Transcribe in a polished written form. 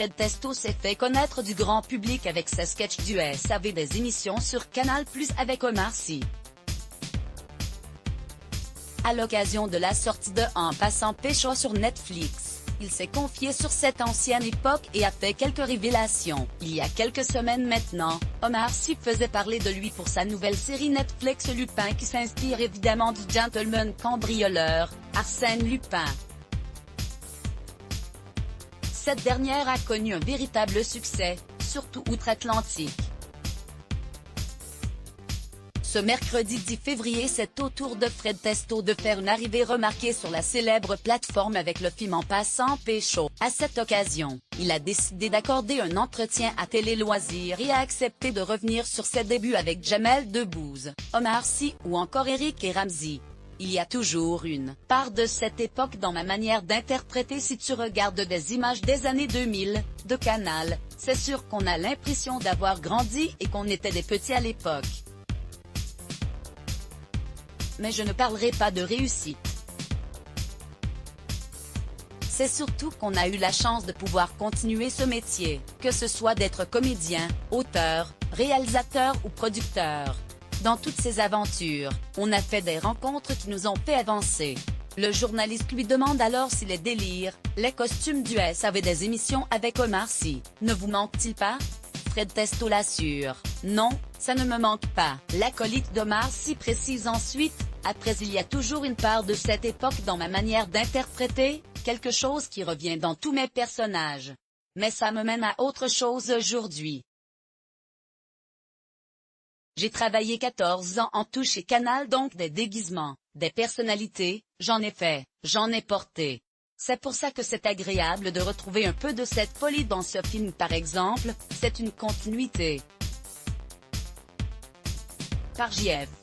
Fred Testo s'est fait connaître du grand public avec ses sketchs du SAV des émissions sur Canal+ avec Omar Sy. À l'occasion de la sortie de En passant pécho sur Netflix, il s'est confié sur cette ancienne époque et a fait quelques révélations. Il y a quelques semaines maintenant, Omar Sy faisait parler de lui pour sa nouvelle série Netflix Lupin qui s'inspire évidemment du gentleman cambrioleur, Arsène Lupin. Cette dernière a connu un véritable succès, surtout outre-Atlantique. Ce mercredi 10 février, c'est au tour de Fred Testo de faire une arrivée remarquée sur la célèbre plateforme avec le film En passant pécho. À cette occasion, il a décidé d'accorder un entretien à Télé Loisirs et a accepté de revenir sur ses débuts avec Jamel Debbouze, Omar Sy ou encore Eric et Ramzy. Il y a toujours une part de cette époque dans ma manière d'interpréter. Si tu regardes des images des années 2000, de Canal, c'est sûr qu'on a l'impression d'avoir grandi et qu'on était des petits à l'époque. Mais je ne parlerai pas de réussite. C'est surtout qu'on a eu la chance de pouvoir continuer ce métier, que ce soit d'être comédien, auteur, réalisateur ou producteur. Dans toutes ces aventures, on a fait des rencontres qui nous ont fait avancer. Le journaliste lui demande alors si les délires, les costumes du SAV des émissions avec Omar Sy, ne vous manquent-ils pas? Fred Testo l'assure, non, ça ne me manque pas. L'acolyte d'Omar Sy précise ensuite, après il y a toujours une part de cette époque dans ma manière d'interpréter, quelque chose qui revient dans tous mes personnages. Mais ça me mène à autre chose aujourd'hui. J'ai travaillé 14 ans en tout chez Canal, donc des déguisements, des personnalités, j'en ai fait, j'en ai porté. C'est pour ça que c'est agréable de retrouver un peu de cette folie dans ce film par exemple, c'est une continuité. Par JF.